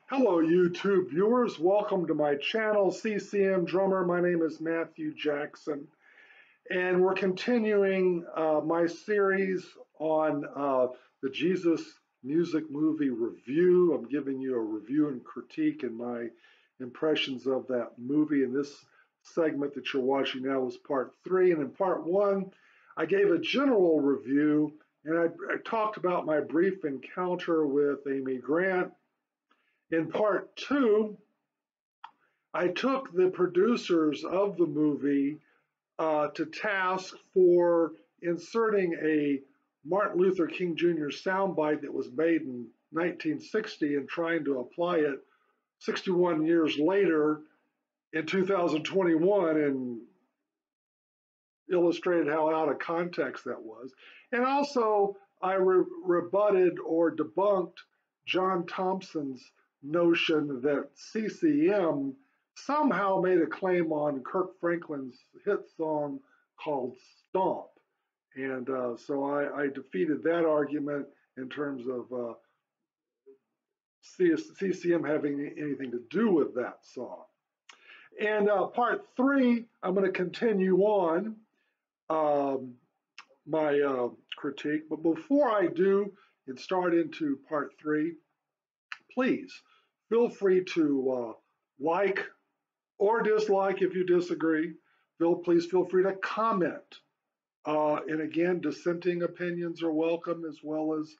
Hello, YouTube viewers. Welcome to my channel, CCM Drummer. My name is Matthew Jackson, and we're continuing my series on the Jesus music movie review. I'm giving you a review and critique and my impressions of that movie. And this segment that you're watching now is part 3. And in part 1, I gave a general review, and I talked about my brief encounter with Amy Grant. In part 2, I took the producers of the movie to task for inserting a Martin Luther King Jr. soundbite that was made in 1960 and trying to apply it 61 years later in 2021 and illustrated how out of context that was. And also, I rebutted or debunked John Thompson's notion that CCM somehow made a claim on Kirk Franklin's hit song called Stomp. And so I defeated that argument in terms of CCM having anything to do with that song. And part 3, I'm going to continue on my critique. But before I do and start into part 3, please feel free to like or dislike if you disagree. Please feel free to comment. And again, dissenting opinions are welcome, as well as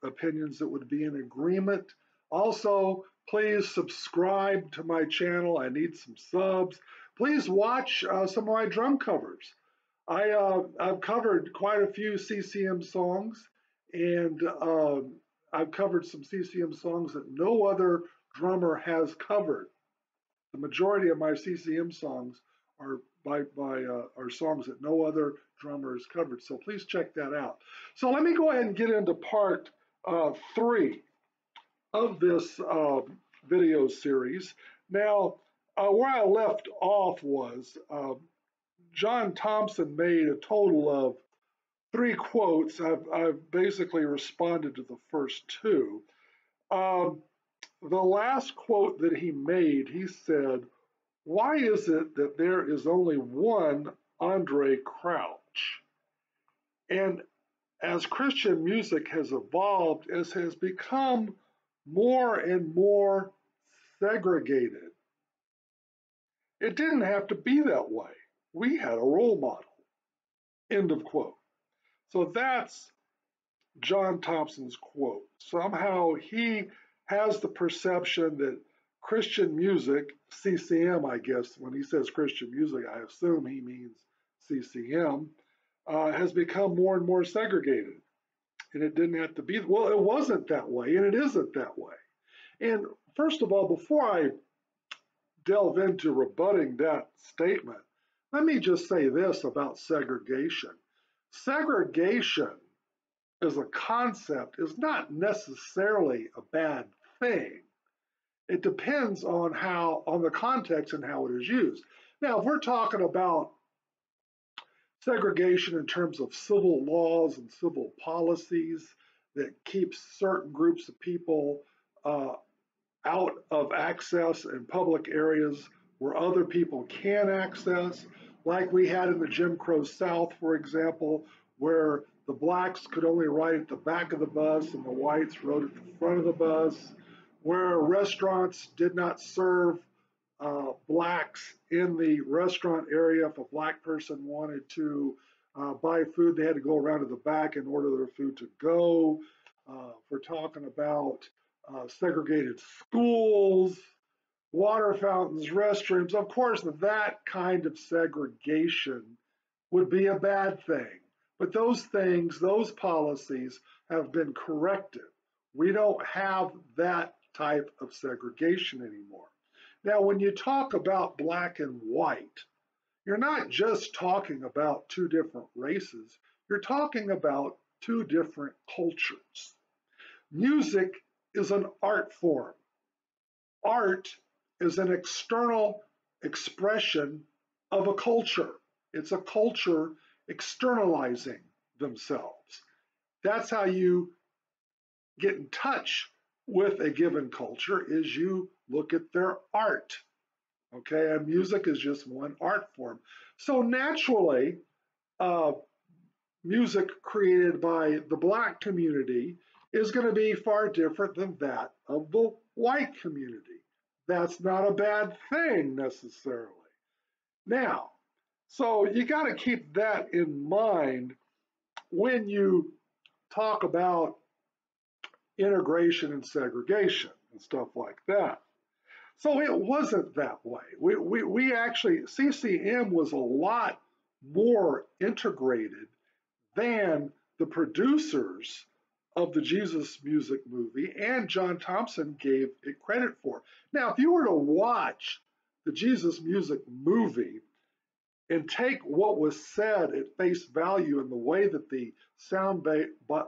opinions that would be in agreement. Also, please subscribe to my channel. I need some subs. Please watch some of my drum covers. I've covered quite a few CCM songs, and I've covered some CCM songs that no other drummer has covered. The majority of my CCM songs are are songs that no other drummer has covered. So please check that out. So let me go ahead and get into part 3 of this video series. Now, where I left off was John Thompson made a total of 3 quotes. I've basically responded to the first 2. The last quote that he made, he said, "Why is it that there is only one Andre Crouch?" And as Christian music has evolved, it has become more and more segregated. It didn't have to be that way. We had a role model. End of quote. So that's John Thompson's quote. Somehow he has the perception that Christian music, CCM, I guess, when he says Christian music, I assume he means CCM, has become more and more segregated. And it didn't have to be, well, it wasn't that way, and it isn't that way. And first of all, before I delve into rebutting that statement, let me just say this about segregation. Segregation as a concept is not necessarily a bad thing. It depends on the context and how it is used. Now, if we're talking about segregation in terms of civil laws and civil policies that keeps certain groups of people out of access in public areas where other people can access, like we had in the Jim Crow South, for example, where the blacks could only ride at the back of the bus and the whites rode at the front of the bus, where restaurants did not serve blacks in the restaurant area. If a black person wanted to buy food, they had to go around to the back and order their food to go. We're talking about segregated schools, water fountains, restrooms. Of course, that kind of segregation would be a bad thing. But those things, those policies have been corrected. We don't have that type of segregation anymore. Now, when you talk about black and white, you're not just talking about 2 different races, you're talking about 2 different cultures. Music is an art form. Art is an external expression of a culture. It's a culture externalizing themselves. That's how you get in touch with a given culture is you look at their art. Okay, and music is just one art form. So naturally, uh, music created by the Black community is going to be far different than that of the white community. That's not a bad thing necessarily. Now, so you got to keep that in mind when you talk about integration and segregation and stuff like that. So it wasn't that way. We actually, CCM was a lot more integrated than the producers of the Jesus Music movie and John Thompson gave it credit for. Now, if you were to watch the Jesus Music movie and take what was said at face value and the way that the sound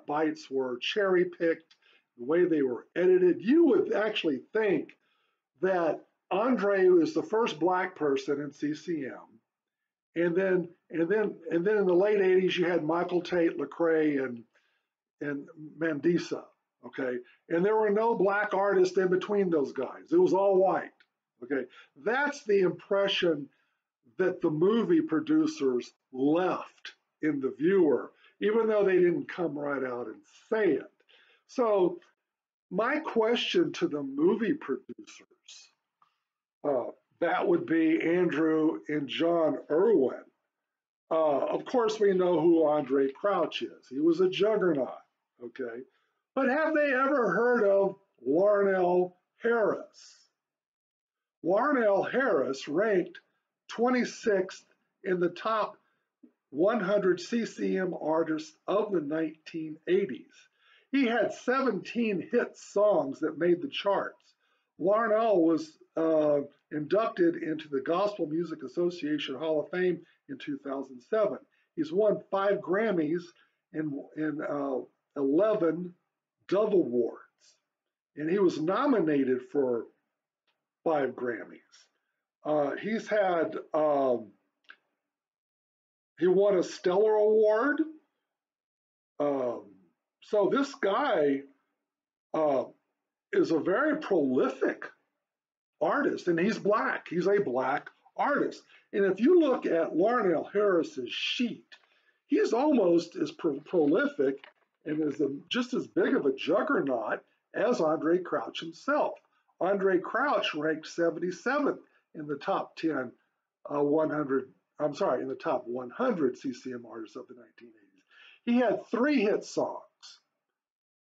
bites were cherry picked, the way they were edited, you would actually think that Andre was the first Black person in CCM. And then in the late 80s, you had Michael Tate, Lecrae, and Mandisa. Okay, and there were no Black artists in between those guys. It was all white. Okay, that's the impression that the movie producers left in the viewer, even though they didn't come right out and say it. So my question to the movie producers, that would be Andrew and John Irwin. Of course, we know who Andre Crouch is. He was a juggernaut, okay? But have they ever heard of Larnell Harris? Larnell Harris ranked 26th in the top 100 CCM artists of the 1980s. He had 17 hit songs that made the charts. Larnell was inducted into the Gospel Music Association Hall of Fame in 2007. He's won 5 Grammys and 11 Dove Awards. And he was nominated for 5 Grammys. He's had, he won a Stellar Award. So this guy is a very prolific artist, and he's Black. He's a Black artist. And if you look at Larnell Harris's sheet, he's almost as prolific and is just as big of a juggernaut as Andre Crouch himself. Andre Crouch ranked 77th in the top 10 100, I'm sorry, in the top 100 CCM artists of the 1980s. He had 3 hit songs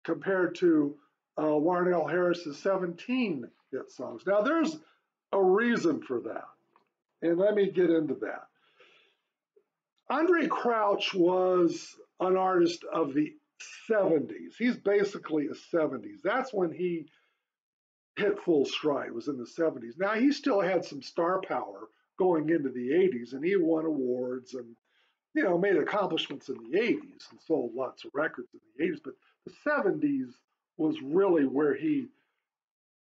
compared to Larnell Harris's 17 hit songs. Now, there's a reason for that, and let me get into that. Andre Crouch was an artist of the 70s. He's basically a 70s. That's when he hit full stride, was in the 70s. Now, he still had some star power going into the 80s, and he won awards and, you know, made accomplishments in the 80s and sold lots of records in the 80s. But the 70s was really where he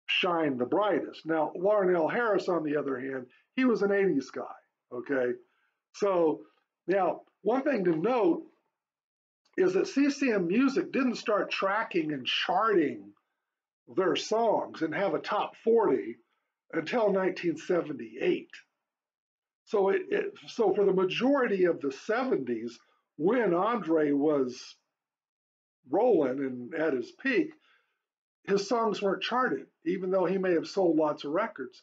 shined the brightest. Now, Larnell Harris, on the other hand, he was an 80s guy, okay? So now, one thing to note is that CCM Music didn't start tracking and charting their songs and have a top 40 until 1978. So so for the majority of the 70s, when Andre was rolling and at his peak, his songs weren't charted, even though he may have sold lots of records.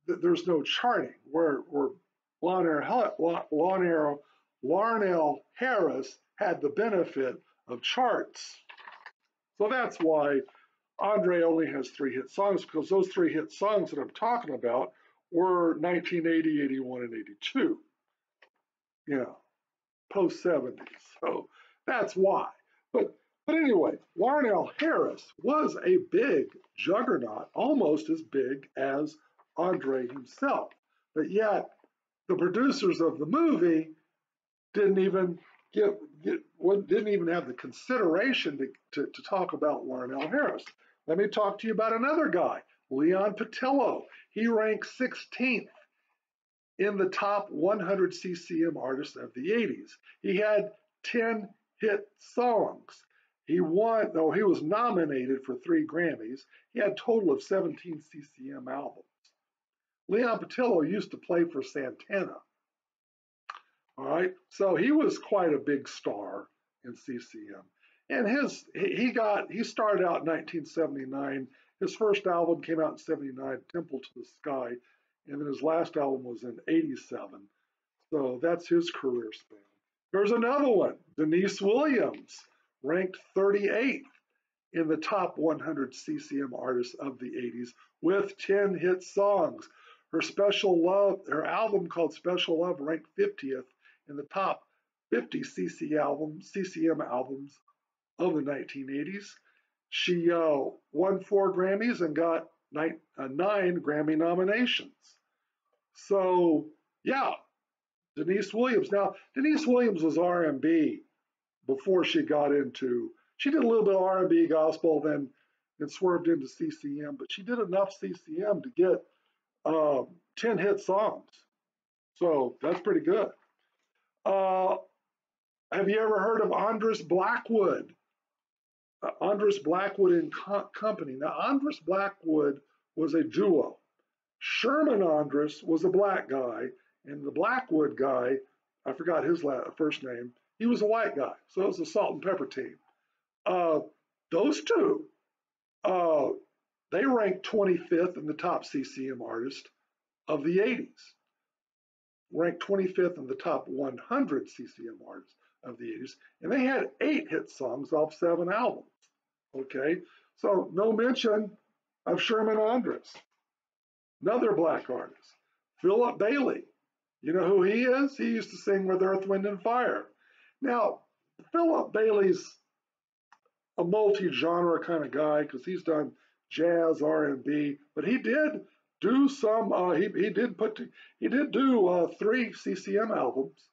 There's no charting. Where Larnell Harris had the benefit of charts. So that's why Andre only has 3 hit songs, because those 3 hit songs that I'm talking about were 1980, 81, and 82. You know, post 70s. So that's why. But anyway, Larnell Harris was a big juggernaut, almost as big as Andre himself. But yet, the producers of the movie didn't even have the consideration to talk about Larnell Harris. Let me talk to you about another guy, Leon Patello. He ranked 16th in the top 100 CCM artists of the 80s. He had 10 hit songs. He won, though he was nominated for 3 Grammys. He had a total of 17 CCM albums. Leon Patello used to play for Santana. All right, so he was quite a big star in CCM. And he started out in 1979. His first album came out in 79, Temple to the Sky, and then his last album was in 87. So that's his career span. There's another one, Denise Williams, ranked 38th in the top 100 CCM artists of the 80s with 10 hit songs. Her album called Special Love ranked 50th in the top 50 CCM albums of the 1980s. She won 4 Grammys and got 9 Grammy nominations. So, yeah, Denise Williams. Now, Denise Williams was R&B before she got into. She did a little bit of R&B gospel, then swerved into CCM, but she did enough CCM to get 10 hit songs. So that's pretty good. Have you ever heard of Andres Blackwood? Andres Blackwood and Company. Now, Andres Blackwood was a duo. Sherman Andres was a black guy, and the Blackwood guy, I forgot his first name, he was a white guy. So it was a salt and pepper team. Those two, they ranked 25th in the top CCM artist of the 80s. Ranked 25th in the top 100 CCM artists of the 80s. And they had 8 hit songs off 7 albums. Okay, so no mention of Sherman Andres. Another black artist, Phillip Bailey. You know who he is? He used to sing with Earth, Wind, and Fire. Now, Phillip Bailey's a multi-genre kind of guy because he's done jazz, R&B, but he did do some. He did do 3 CCM albums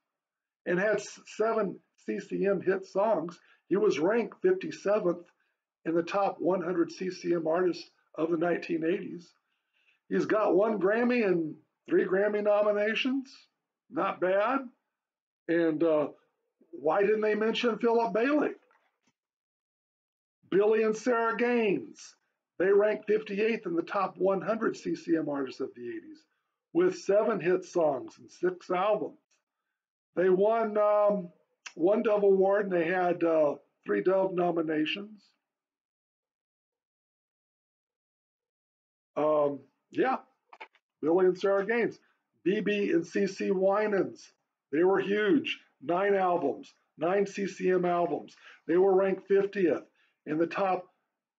and had 7 CCM hit songs. He was ranked 57th in the top 100 CCM artists of the 1980s. He's got 1 Grammy and 3 Grammy nominations. Not bad. And why didn't they mention Phillip Bailey? Billy and Sarah Gaines. They ranked 58th in the top 100 CCM artists of the 80s with 7 hit songs and 6 albums. They won 1 Dove Award and they had 3 Dove nominations. Yeah, Billy and Sarah Gaines. BB and CC Winans, they were huge. 9 albums, 9 CCM albums. They were ranked 50th in the top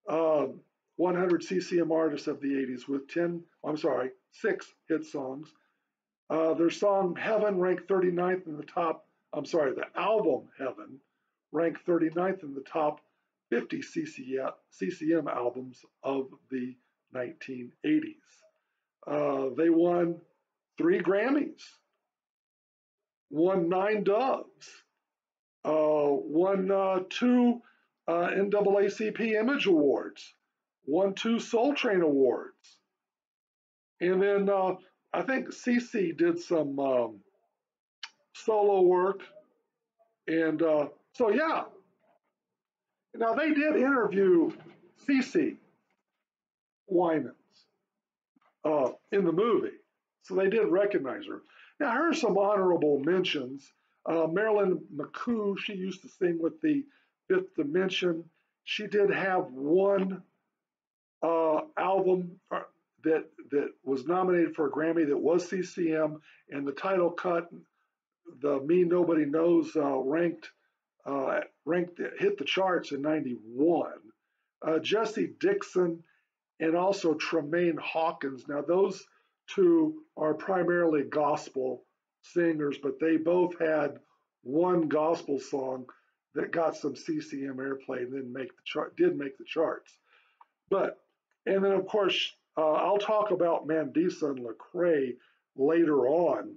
100 CCM artists of the 80s with 6 hit songs. Their song Heaven ranked 39th in the top, the album Heaven ranked 39th in the top 50 CCM albums of the 1980s. They won 3 Grammys, won 9 Doves, won 2 NAACP Image Awards, won 2 Soul Train Awards. And then I think CC did some solo work. And so, yeah. Now, they did interview CC Winans in the movie. So they did recognize her. Now, here's some honorable mentions. Marilyn McCoo, she used to sing with the Fifth Dimension. She did have 1 album that was nominated for a Grammy that was CCM, and the title cut, the Me Nobody Knows, hit the charts in '91. Jesse Dixon and also Tremaine Hawkins. Now those 2 are primarily gospel singers, but they both had 1 gospel song that got some CCM airplay and then did make the charts. And then of course I'll talk about Mandisa and Lecrae later on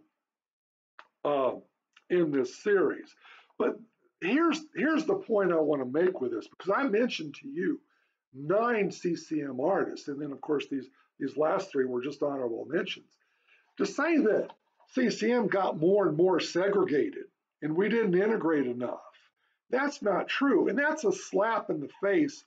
in this series. But here's the point I want to make with this, because I mentioned to you 9 CCM artists, and then of course these last 3 were just honorable mentions. To say that CCM got more and more segregated and we didn't integrate enough, That's not true. And that's a slap in the face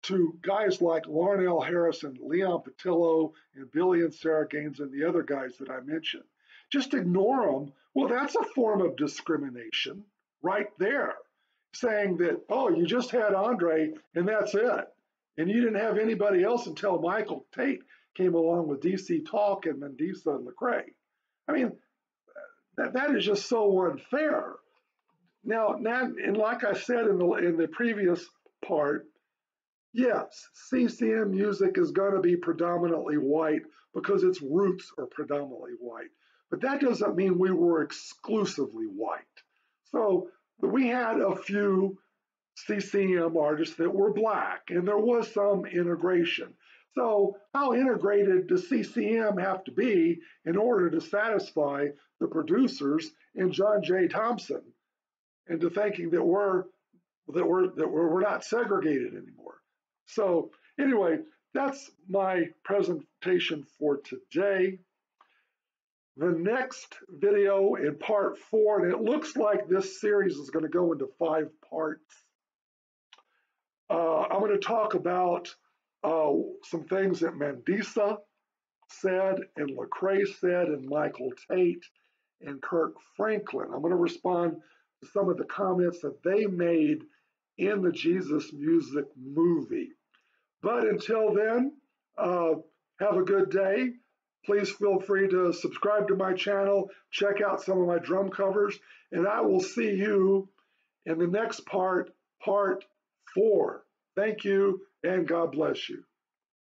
to guys like Larnell Harrison, Leon Patello, and Billy and Sarah Gaines, and the other guys that I mentioned. Just ignore them. Well, that's a form of discrimination right there, saying that, oh, you just had Andre and that's it. And you didn't have anybody else until Michael Tate came along with DC Talk and Mendoza and Lecrae. I mean, that is just so unfair. Now, and like I said in the previous part, yes, CCM music is going to be predominantly white because its roots are predominantly white. But that doesn't mean we were exclusively white. So we had a few CCM artists that were black, and there was some integration. So how integrated does CCM have to be in order to satisfy the producers and John J. Thompson into thinking that we're not segregated anymore? So anyway, that's my presentation for today. The next video in part 4, and it looks like this series is going to go into 5 parts. I'm going to talk about some things that Mendoza said, and Lecrae said, and Michael Tate, and Kirk Franklin. I'm going to respond to some of the comments that they made in the Jesus Music movie. But until then, have a good day. Please feel free to subscribe to my channel, check out some of my drum covers, and I will see you in the next part, part 4. Thank you, and God bless you.